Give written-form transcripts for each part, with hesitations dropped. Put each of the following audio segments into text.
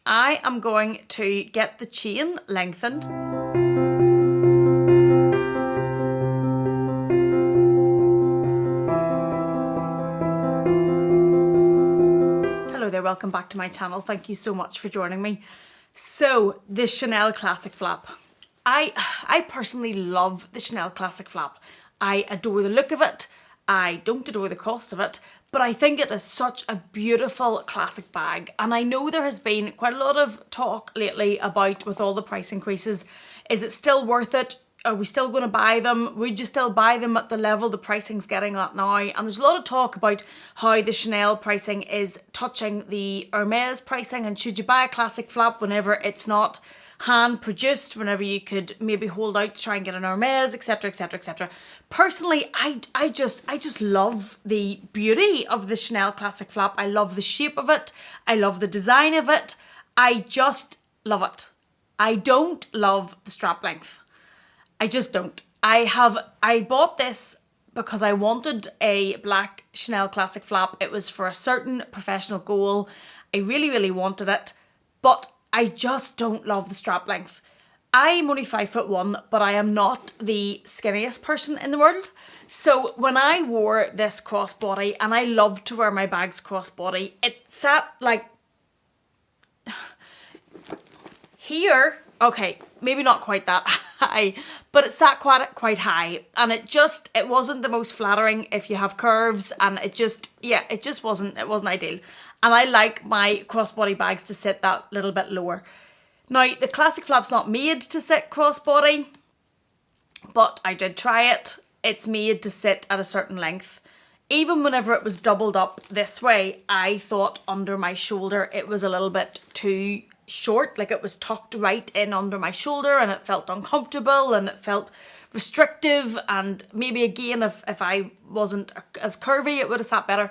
I am going to get the chain lengthened. Hello there, welcome back to my channel. Thank you so much for joining me. So, the Chanel Classic Flap. I personally love the Chanel Classic Flap. I adore the look of it. I don't adore the cost of it, but I think it is such a beautiful classic bag. And I know there has been quite a lot of talk lately about, with all the price increases, is it still worth it? Are we still going to buy them? Would you still buy them at the level the pricing's getting at now? And there's a lot of talk about how the Chanel pricing is touching the Hermes pricing, and should you buy a classic flap whenever it's not hand produced, whenever you could maybe hold out to try and get an Hermes, etc, etc, etc. Personally, I just love the beauty of the Chanel Classic Flap. I love the shape of it. I love the design of it. I just love it. I don't love the strap length. I just don't. I bought this because I wanted a black Chanel Classic Flap. It was for a certain professional goal. I really, really wanted it, but I just don't love the strap length. I'm only 5'1", but I am not the skinniest person in the world. So when I wore this crossbody, and I love to wear my bags crossbody, it sat like here. Okay, maybe not quite that high, but it sat quite high, and it wasn't the most flattering if you have curves, and it wasn't ideal. And I like my crossbody bags to sit that little bit lower. Now, the Classic Flap's not made to sit crossbody, but I did try it. It's made to sit at a certain length. Even whenever it was doubled up this way, I thought under my shoulder it was a little bit too short, like it was tucked right in under my shoulder, and it felt uncomfortable and it felt restrictive, and maybe again if I wasn't as curvy it would have sat better.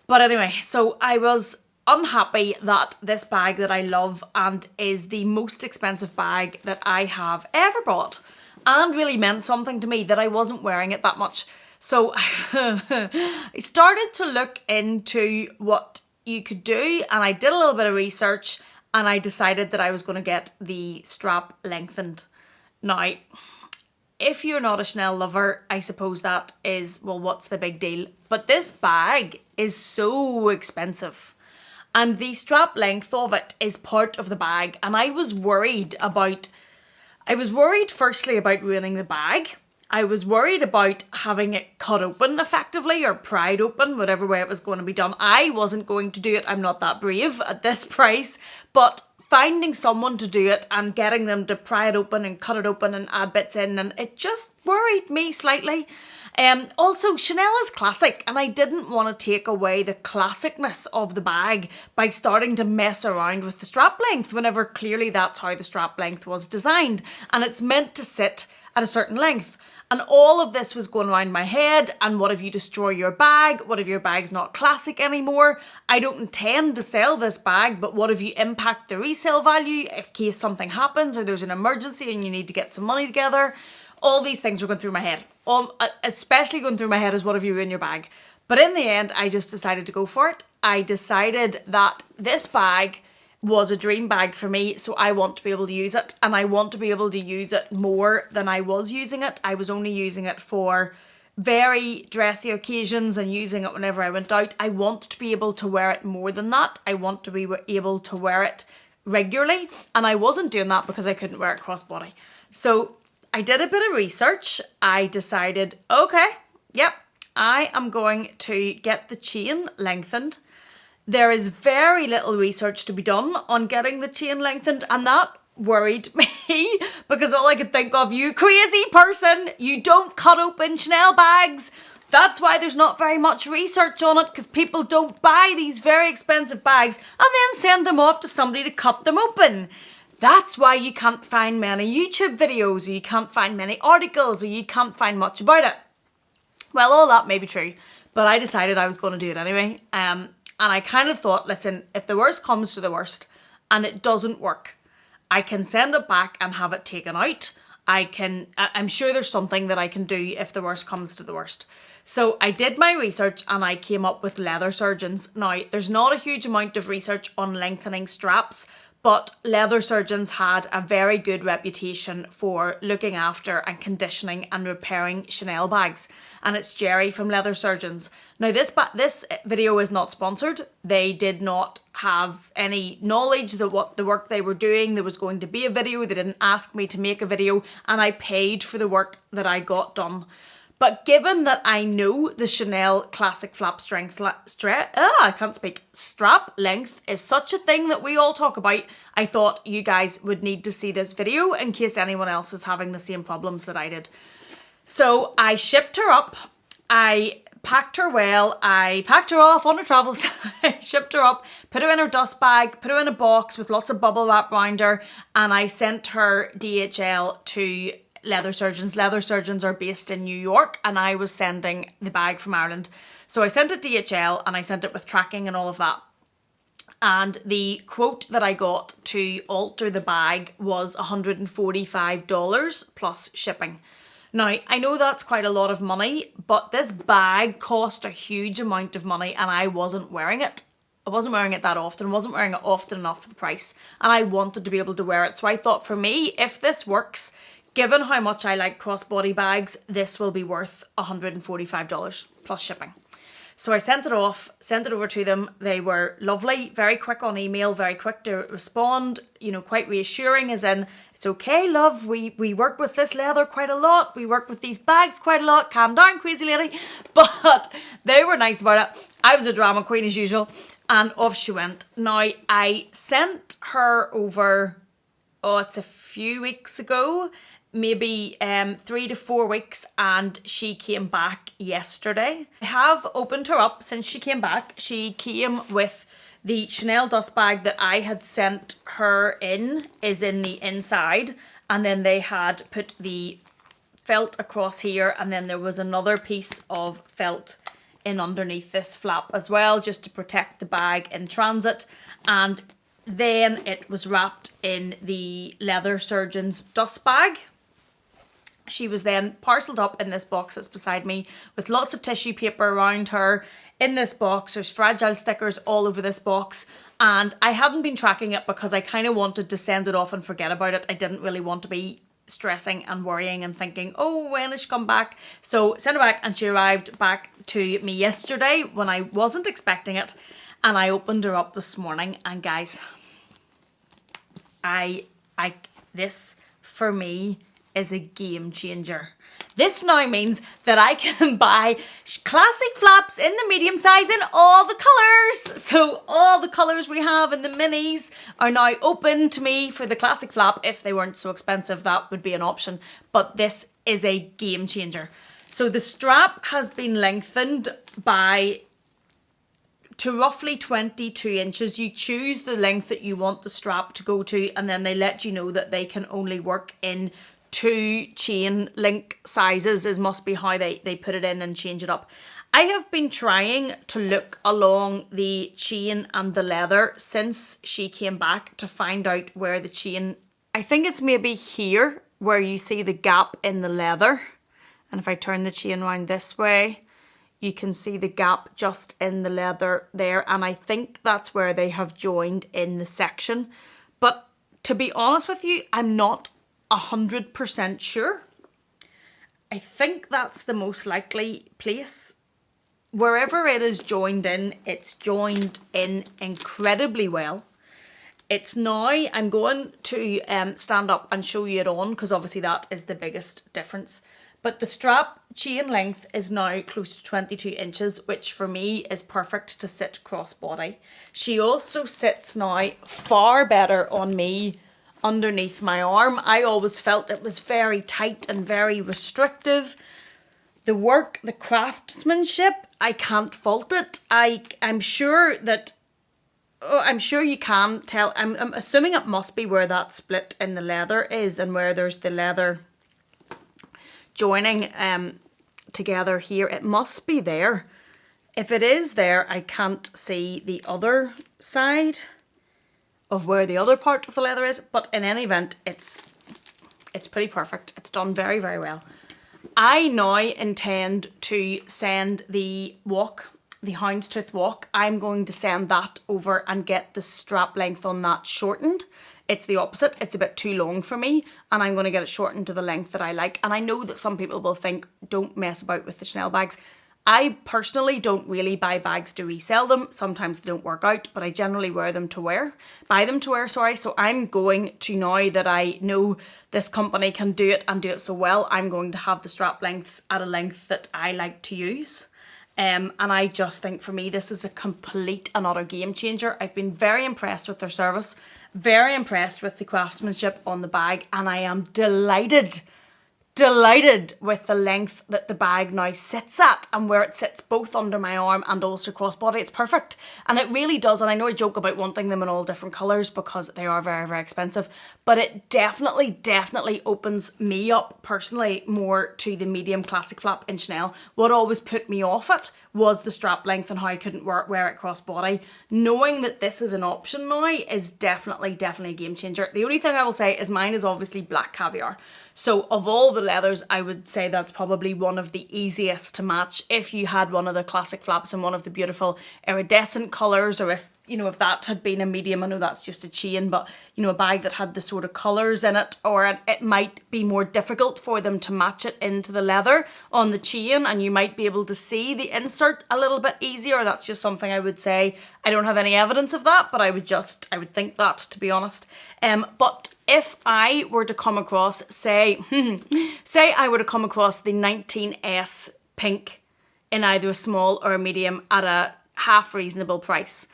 But anyway, so I was unhappy that this bag that I love and is the most expensive bag that I have ever bought and really meant something to me, that I wasn't wearing it that much. So I started to look into what you could do, and I did a little bit of research, and I decided that I was going to get the strap lengthened. Now, if you're not a Chanel lover, I suppose that is, well, what's the big deal? But this bag is so expensive, and the strap length of it is part of the bag. And I was worried firstly about ruining the bag. I was worried about having it cut open effectively, or pried open, whatever way it was going to be done. I wasn't going to do it. I'm not that brave at this price, but finding someone to do it and getting them to pry it open and cut it open and add bits in, and it just worried me slightly. Also, Chanel is classic, and I didn't want to take away the classicness of the bag by starting to mess around with the strap length, whenever clearly that's how the strap length was designed, and it's meant to sit at a certain length. And all of this was going around my head. And what if you destroy your bag? What if your bag's not classic anymore? I don't intend to sell this bag, but what if you impact the resale value in case something happens or there's an emergency and you need to get some money together? All these things were going through my head. Especially going through my head is what if you ruin your bag? But in the end, I just decided to go for it. I decided that this bag was a dream bag for me, so I want to be able to use it, and I want to be able to use it more than I was using it. I was only using it for very dressy occasions and using it whenever I went out. I want to be able to wear it more than that. I want to be able to wear it regularly, and I wasn't doing that because I couldn't wear it crossbody. So I did a bit of research. I decided, okay, yep, I am going to get the chain lengthened. There is very little research to be done on getting the chain lengthened, and that worried me because all I could think of, you crazy person, you don't cut open Chanel bags. That's why there's not very much research on it, because people don't buy these very expensive bags and then send them off to somebody to cut them open. That's why you can't find many YouTube videos, or you can't find many articles, or you can't find much about it. Well, all that may be true, but I decided I was going to do it anyway. And I kind of thought, listen, if the worst comes to the worst and it doesn't work, I can send it back and have it taken out. I'm sure there's something that I can do if the worst comes to the worst. So I did my research and I came up with leather surgeons. Now, there's not a huge amount of research on lengthening straps, but leather surgeons had a very good reputation for looking after and conditioning and repairing Chanel bags. And it's Jerry from Leather Surgeons. Now this video is not sponsored. They did not have any knowledge that what the work they were doing, there was going to be a video. They didn't ask me to make a video, and I paid for the work that I got done. But given that I know the Chanel classic flap strap length is such a thing that we all talk about, I thought you guys would need to see this video in case anyone else is having the same problems that I did. So I shipped her up, I packed her well, I packed her off on her travels, I shipped her up, put her in her dust bag, put her in a box with lots of bubble wrap around her, and I sent her DHL to Leather Surgeons. Leather Surgeons are based in New York, and I was sending the bag from Ireland. So I sent it DHL, and I sent it with tracking and all of that. And the quote that I got to alter the bag was $145 plus shipping. Now, I know that's quite a lot of money, but this bag cost a huge amount of money, and I wasn't wearing it. I wasn't wearing it that often, wasn't wearing it often enough for the price, and I wanted to be able to wear it. So I thought, for me, if this works, given how much I like crossbody bags, this will be worth $145 plus shipping. So I sent it off, sent it over to them. They were lovely, very quick on email, very quick to respond, you know, quite reassuring, as in, it's okay, love, we work with this leather quite a lot, we work with these bags quite a lot, calm down, crazy lady. But they were nice about it. I was a drama queen as usual, and off she went. Now, I sent her over, it's a few weeks ago, maybe 3 to 4 weeks, and she came back yesterday. I have opened her up since she came back. She came with the Chanel dust bag that I had sent her in, is in the inside, and then they had put the felt across here, and then there was another piece of felt in underneath this flap as well, just to protect the bag in transit. And then it was wrapped in the Leather Surgeons dust bag. She was then parcelled up in this box that's beside me with lots of tissue paper around her. In this box, there's fragile stickers all over this box, and I hadn't been tracking it because I kind of wanted to send it off and forget about it. I didn't really want to be stressing and worrying and thinking, oh, when has she come back? So sent her back, and she arrived back to me yesterday when I wasn't expecting it, and I opened her up this morning, and guys, this for me is a game changer. This now means that I can buy classic flaps in the medium size in all the colours. So all the colours we have in the minis are now open to me for the classic flap. If they weren't so expensive, that would be an option. But this is a game changer. So the strap has been lengthened to roughly 22 inches. You choose the length that you want the strap to go to, and then they let you know that they can only work in 2 chain link sizes, is must be how they put it in and change it up. I have been trying to look along the chain and the leather since she came back to find out where the chain, I think it's maybe here where you see the gap in the leather. And if I turn the chain around this way, you can see the gap just in the leather there. And I think that's where they have joined in the section. But to be honest with you, I'm not 100% sure. I think that's the most likely place. Wherever it is joined in, it's joined in incredibly well. It's now, I'm going to stand up and show you it on, because obviously that is the biggest difference. But the strap chain length is now close to 22 inches, which for me is perfect to sit crossbody. She also sits now far better on me underneath my arm. I always felt it was very tight and very restrictive. The work, the craftsmanship, I can't fault it. I'm sure that, I'm sure you can tell, I'm assuming it must be where that split in the leather is and where there's the leather joining together here. It must be there. If it is there, I can't see the other side of where the other part of the leather is, but in any event, it's pretty perfect. It's done very, very well. I now intend to send the walk houndstooth walk, I'm going to send that over and get the strap length on that shortened. It's the opposite. It's a bit too long for me, and I'm going to get it shortened to the length that I like. And I know that some people will think, don't mess about with the Chanel bags. I personally don't really buy bags to resell them. Sometimes they don't work out, but I generally buy them to wear. So I'm going to, now that I know this company can do it and do it so well, I'm going to have the strap lengths at a length that I like to use. And I just think for me, this is a complete and utter game changer. I've been very impressed with their service, very impressed with the craftsmanship on the bag, and I am delighted with the length that the bag now sits at and where it sits both under my arm and also crossbody. It's perfect. And it really does. And I know I joke about wanting them in all different colours because they are very, very expensive, but it definitely opens me up personally more to the medium classic flap in Chanel. What always put me off it was the strap length and how I couldn't wear it crossbody. Knowing that this is an option now is definitely a game changer. The only thing I will say is mine is obviously black caviar. So of all the leathers, I would say that's probably one of the easiest to match. If you had one of the classic flaps in one of the beautiful iridescent colours, or if that had been a medium, I know that's just a chain, but a bag that had the sort of colours in it, or it might be more difficult for them to match it into the leather on the chain, and you might be able to see the insert a little bit easier. That's just something I would say. I don't have any evidence of that, but I would think that, to be honest. But if I were to come across, say I were to come across the 19S pink in either a small or a medium at a half reasonable price,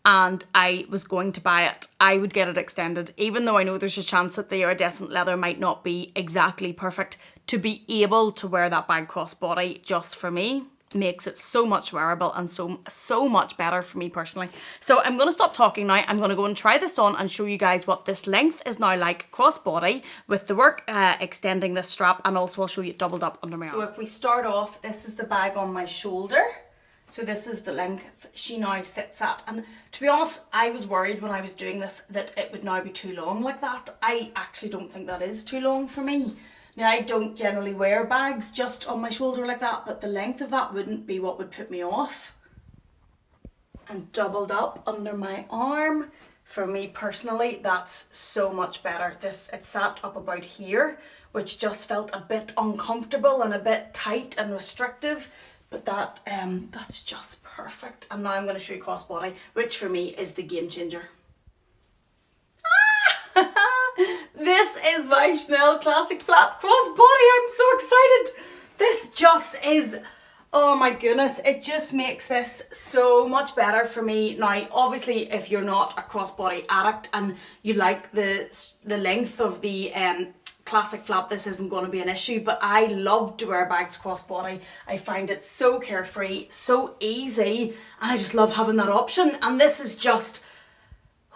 and I was going to buy it, I would get it extended, even though I know there's a chance that the iridescent leather might not be exactly perfect. To be able to wear that bag crossbody just for me makes it so much wearable and so much better for me personally. So I'm going to stop talking now. I'm going to go and try this on and show you guys what this length is now like crossbody with the work extending this strap, and also I'll show you it doubled up under my arm. So if we start off, this is the bag on my shoulder. So this is the length she now sits at, and to be honest, I was worried when I was doing this that it would now be too long like that. I actually don't think that is too long for me. Now, I don't generally wear bags just on my shoulder like that, but the length of that wouldn't be what would put me off. And doubled up under my arm, for me personally, that's so much better. It sat up about here, which just felt a bit uncomfortable and a bit tight and restrictive. But that's just perfect. And now I'm going to show you crossbody, which for me is the game changer. This is my Chanel Classic Flap crossbody. I'm so excited. This just is, oh my goodness, it just makes this so much better for me. Now, obviously, if you're not a crossbody addict and you like the length of the classic flap, this isn't going to be an issue, but I love to wear bags crossbody. I find it so carefree, so easy, and I just love having that option. And this is just,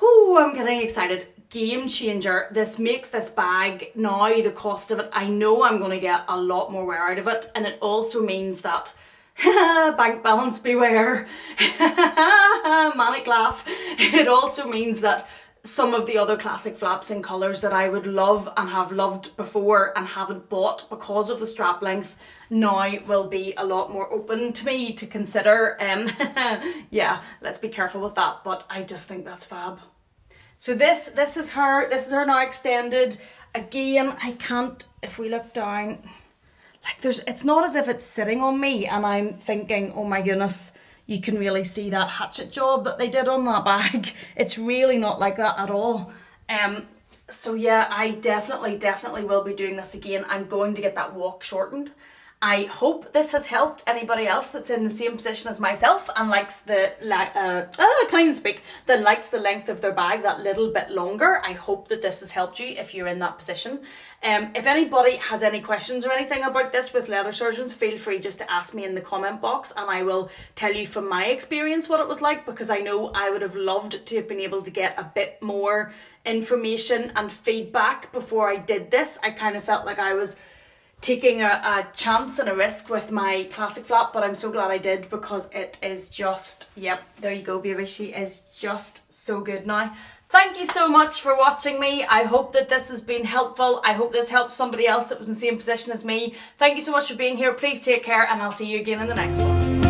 I'm getting excited. Game changer. This makes this bag, now the cost of it, I know I'm going to get a lot more wear out of it, and it also means that bank balance beware, manic laugh. It also means that some of the other classic flaps in colours that I would love and have loved before and haven't bought because of the strap length now will be a lot more open to me to consider. Yeah, let's be careful with that, but I just think that's fab. So this is her now extended. Again, I can't, if we look down, like it's not as if it's sitting on me and I'm thinking, oh my goodness, you can really see that hatchet job that they did on that bag. It's really not like that at all. So yeah, I definitely will be doing this again. I'm going to get that walk shortened. I hope this has helped anybody else that's in the same position as myself and likes that likes the length of their bag that little bit longer. I hope that this has helped you if you're in that position. If anybody has any questions or anything about this with leather surgeons, feel free just to ask me in the comment box and I will tell you from my experience what it was like, because I know I would have loved to have been able to get a bit more information and feedback before I did this. I kind of felt like I was taking a chance and a risk with my classic flap, but I'm so glad I did, because it is just, yep, there you go baby, she is just so good now. Thank you so much for watching me. I hope that this has been helpful. I hope this helps somebody else that was in the same position as me. Thank you so much for being here. Please take care, and I'll see you again in the next one.